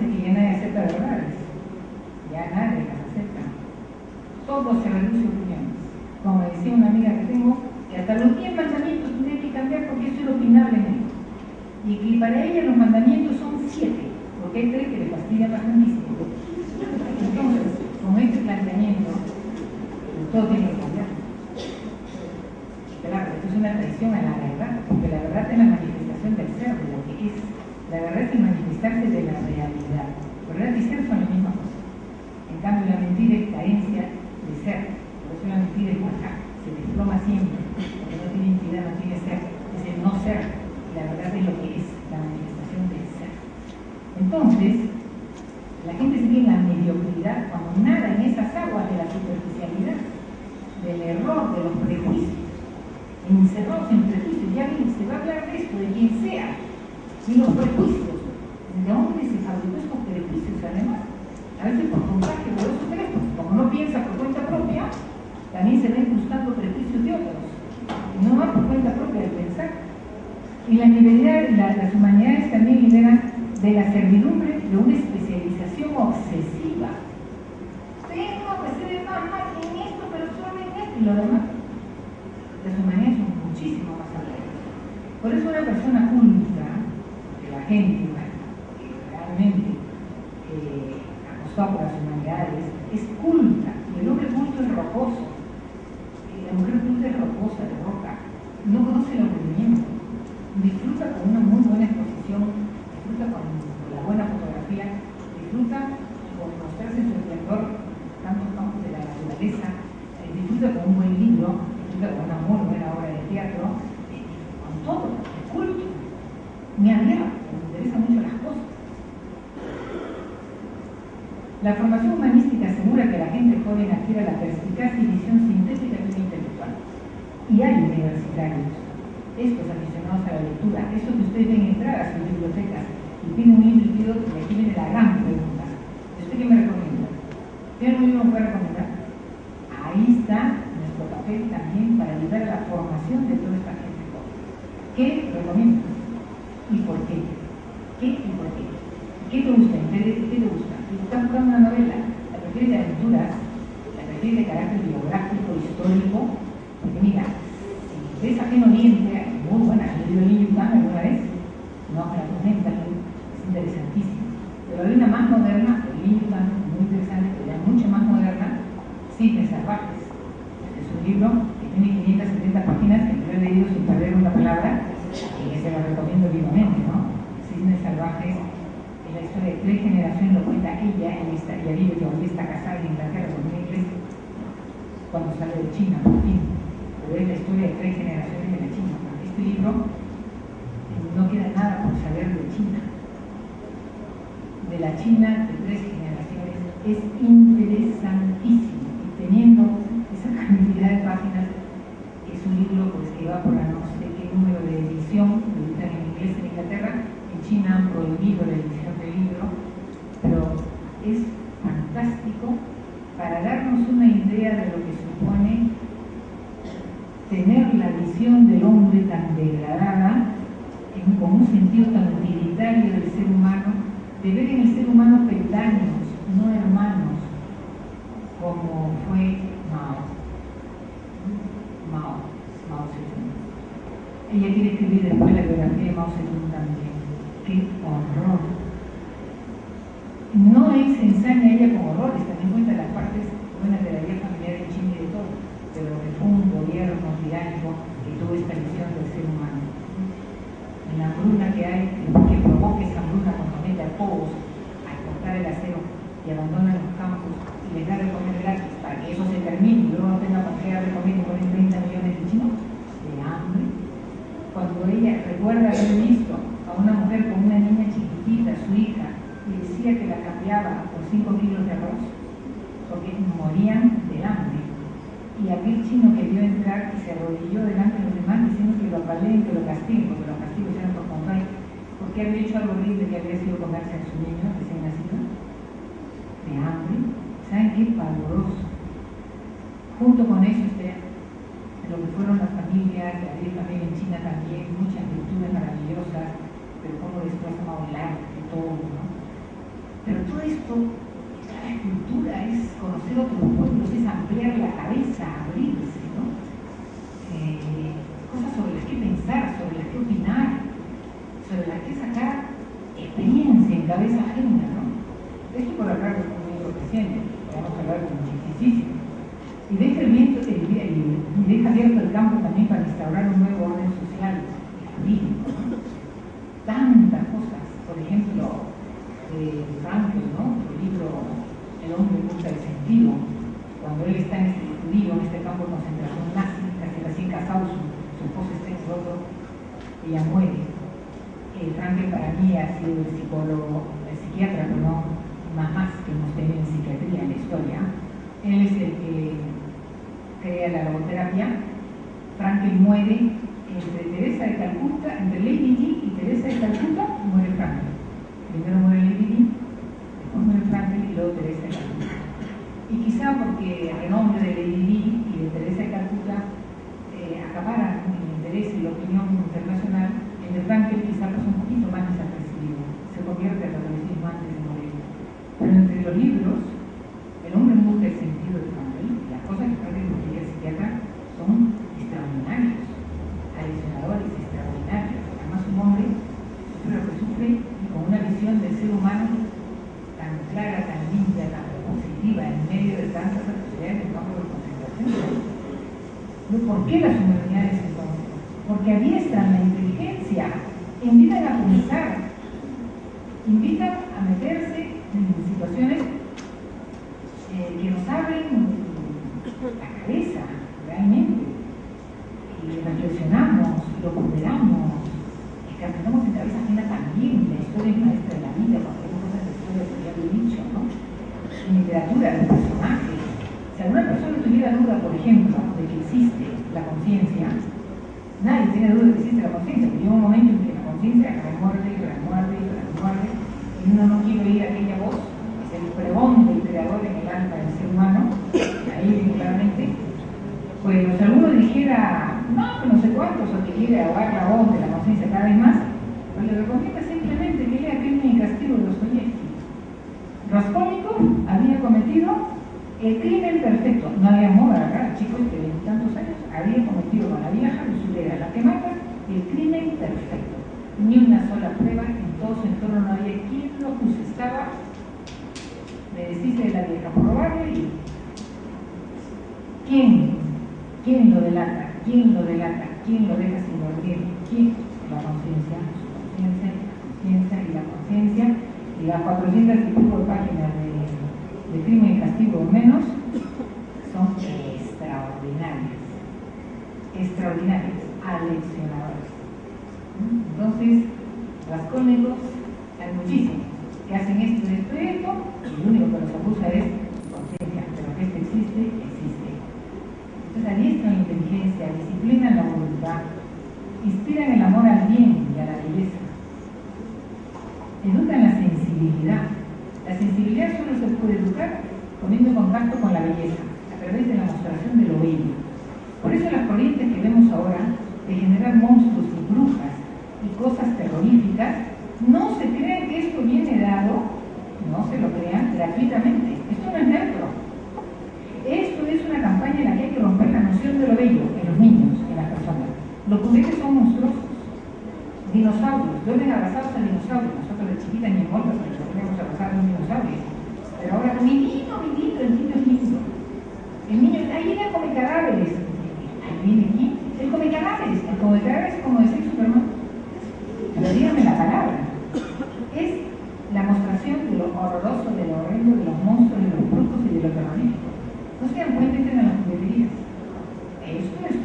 parece que ya nadie acepta verdades, ya nadie las acepta. Todo se reduce a opiniones. Como decía una amiga que tengo, que hasta los 10 mandamientos tienen que cambiar porque eso es opinable en él. Y que para ella los mandamientos son 7, porque hay 3 que le fastidia bastantísimo. Entonces, con este planteamiento, todo tiene que cambiar. Claro, esto es una traición a la verdad, porque la verdad es la manifestación del ser, de lo que es. La verdad es el manifestarse de la realidad. Verdad y ser son la misma cosa. En cambio, la mentira es carencia de ser. Por eso la mentira es acá, se desploma siempre, porque no tiene entidad, no tiene ser, es el no ser. La verdad es lo que es, la manifestación del ser. Entonces, la gente sigue en la mediocridad cuando nada en esas aguas de la superficialidad, del error, de los prejuicios, encerrados en prejuicios. Ya ven, se va a hablar de esto, de quien sea, y los prejuicios. ¿De dónde se fabricó esos prejuicios? Además, a veces por contagio de los teléfonos, como no piensa por cuenta propia, también se ven buscando prejuicios de otros, y no va por cuenta propia de pensar. Y la libertad, las humanidades también liberan de la servidumbre de una especialización obsesiva. Tengo que ser más en esto, pero solo en esto y lo demás. Las humanidades son muchísimo más allá. Por eso una persona culta, que la gente, bueno, que realmente apostó por las humanidades, es culta. Y el hombre culto es rocoso. La mujer culta es rocosa, de roca. No conoce el aburrimiento. Disfruta con una muy buena exposición, disfruta con la buena fotografía, disfruta con mostrarse en su esplendor tantos campos de la naturaleza, disfruta con un buen libro, disfruta con una muy buena obra de teatro, con todo, el culto. Me abierto, me interesan mucho las cosas. La formación humanística asegura que la gente joven adquiera la perspicacia y visión sintética de un intelectual. Y hay universitarios, estos aficionados a la lectura, estos que ustedes ven entrar a sus bibliotecas y piden un libro y pido, y aquí viene la gran pregunta. ¿Usted qué me recomienda? ¿Tiene un libro que me puede recomendar? Ahí está nuestro papel también para ayudar a la formación de toda esta gente joven. ¿Qué recomienda? ¿Y por qué? ¿Qué y por qué? ¿Qué te gusta? ¿Qué te gusta? Si estás buscando una novela, la prefieres de aventuras, la prefieres de carácter biográfico, histórico, porque mira, si ves Ajeno Oriente, muy buena, ¿has leído Lin Yutang alguna vez? No, me la comentan, es interesantísimo. Pero hay una más moderna, Lin Yutang, muy interesante, pero ya mucho más moderna, Cisnes Salvajes. Es un libro que tiene 570 páginas, que yo he leído sin perder una palabra, y que se lo recomiendo vivamente, ¿no? Cisnes Salvajes es la historia de 3 generaciones, lo cuenta ella, ella vive, todavía está casada en Inglaterra, con una iglesia, cuando sale de China, por fin. Pero es la historia de 3 generaciones de la China. Este libro no queda nada por saber de China. De la China de 3 generaciones es interesantísimo. Y teniendo esa cantidad de páginas, es un libro pues, que va por la no sé qué número de edición, lo editan en inglés en Inglaterra, en China han prohibido la edición del libro, pero es fantástico para darnos una idea de lo que supone tener la visión del hombre tan degradada, con un sentido tan utilitario del ser humano, de ver en el ser humano peldaños, no hermanos, como fue Mao Zedong. Ella quiere escribir después la biografía de Mao Zedong también. ¡Qué horror! No es ensaña ella con horrores, también cuenta las partes buenas de la vida familiar de China y de todo, pero que fue un gobierno tiránico que tuvo esta visión del ser humano. En la hambruna que hay, que provoque esa hambruna cuando mete a todos a cortar el acero y abandona los campos y les da de comer gratis para que eso se termine y luego no tenga por qué dar de comer y ponen 30 millones de chinos de hambre. Cuando ella recuerda haber visto a una mujer con una niña chiquitita, su hija, y decía que la cambiaba por 5 kilos de arroz porque morían del hambre. Y aquel chino que vio entrar y se arrodilló delante de los demás diciendo que lo apaleen, que lo castiguen, porque los castigos eran por comprar, porque había hecho algo horrible que había sido comerse a su niño recién nacido, de hambre. ¿Saben qué pavoroso? Junto con eso, lo que fueron las familias, que había familia en China también, muchas virtudes maravillosas, pero cómo después a hablar de todo, ¿no? esto, la escultura es conocer otros pueblos, es ampliar la cabeza, abrirse, ¿no? Cosas sobre las que pensar, sobre las que opinar, sobre las que sacar experiencia en cabeza ajena, ¿no? Esto por hablar de un libro reciente, podemos hablar de muchísimo. Y deja abierto el campo también para instaurar un nuevo orden social y jurídico, ¿no? Tantas cosas, por ejemplo, de Frankl, ¿no? El libro El hombre busca el sentido, cuando él está en este judío, en este campo de concentración nazi, casi recién casado, su esposa está en roto, ella muere. Frankl para mí ha sido el psicólogo, el psiquiatra, pero no más que hemos tenido en psiquiatría en la historia. Él es el que crea la logoterapia. Frankl muere entre Teresa de Calcuta, entre Lady Di y Teresa de Calcuta, muere Frankl. Primero muere Lady Di, después muere Frankl y luego Teresa de Calcuta. Y quizá porque el renombre de Lady Di y de Teresa de Calcuta acaparan el interés y la opinión internacional, el de Frankl quizá es un poquito más desapercibido, se convierte al catolicismo antes de morir. Pero entre los libros, El hombre busca el sentido de Frankl, las cosas que Frankl escribía el psiquiatra son extraordinarios, adicionadores, extraordinarios. Además, un hombre sufre lo que sufre y con una visión del ser humano tan clara, tan limpia, tan positiva, en medio de tantas atrocidades del campo de concentración. ¿Por qué las humanidades entonces? Porque adiestran la inteligencia, invitan a pensar, invitan a meterse en situaciones que nos abren la cabeza realmente, y reflexionamos, lo ponderamos, y caminamos en cabeza ajena también. La historia es maestra de la vida, cuando hay cosas de historia que ya lo he dicho, ¿no? En literatura, en personajes. Si alguna persona tuviera duda, por ejemplo, de que existe la conciencia, nadie tiene duda de que existe la conciencia, porque llega un momento en que la conciencia remuerde, y uno no quiere oír aquella voz, es el pregón del creador en el alma del ser humano, ahí bien claramente. Pues si alguno dijera, no sé cuántos, o que quiere ahogar la voz de la conciencia cada vez más, pues le recomiendo simplemente que lea Crimen y Castigo de Dostoyevski. Raskolnikov había cometido el crimen perfecto, no había moda, ¿verdad? El chico de 20 tantos años había cometido con la vieja usurera, la que mata, el crimen perfecto. Ni una sola prueba, en todo su entorno no había quien lo acuse. Estaba de deshice de la vieja por robarle y ¿quién lo delata? ¿Quién lo delata? ¿Quién lo deja sin dormir? ¿Quién? La conciencia, su conciencia, la conciencia y las 400 y pico páginas de Crimen y Castigo o menos son extraordinarias, aleccionadoras. Entonces, Raskolnikov hay muchísimos que hacen esto, y el único que los acusa es su conciencia, pero que esto existe. Entonces adiestran la inteligencia, disciplinan la voluntad, inspiran el amor al bien y a la belleza, educan la sensibilidad. La sensibilidad solo se puede educar poniendo en contacto con la belleza, a través de la mostración de lo bello. Por eso las corrientes que vemos ahora de generar monstruos y brujas y cosas terroríficas, no se crean que esto viene dado, no se lo crean gratuitamente. Esto no es neutro. Esto es una campaña en la que hay que romper la noción de lo bello en los niños, en las personas. Los juguetes son monstruosos. Dinosaurios, yo les abrazaba a dinosaurios, nosotros de chiquitas ni en moldas, pero teníamos abrazar a un dinosaurio. Pero ahora, mi niño, el niño es lindo. El niño, ahí viene come cadáveres. Ahí viene aquí, él come cadáveres. El come cadáveres es como decir Superman. Pero dígame la palabra. Es la mostración de lo horroroso, de lo horrendo, de los monstruos, de los brujos y de lo terrorífico. No se dan cuenta en las jugueterías. Esto es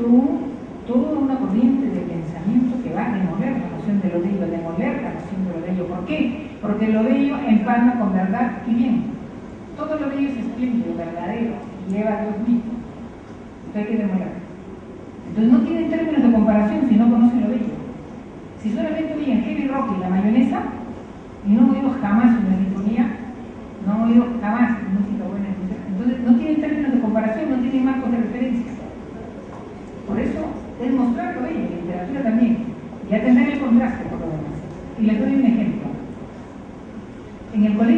toda una corriente de pensamiento que va a demoler la noción de lo bello, demoler la noción de lo bello. ¿Por qué? Porque lo bello empalma con verdad y bien. Todo lo bello es espléndido, verdadero, y lleva a Dios mismo. Esto hay que demoler. Entonces no tienen términos de comparación si no conocen lo bello. Si solamente oyen heavy rock y la mayonesa, y no han oído jamás una sinfonía, no han oído jamás música buena, entonces no tienen términos de comparación, no tienen marcos de referencia. Por eso es mostrar lo bello, en literatura también, y atender el contraste por lo demás. Y les doy un ejemplo. En el colegio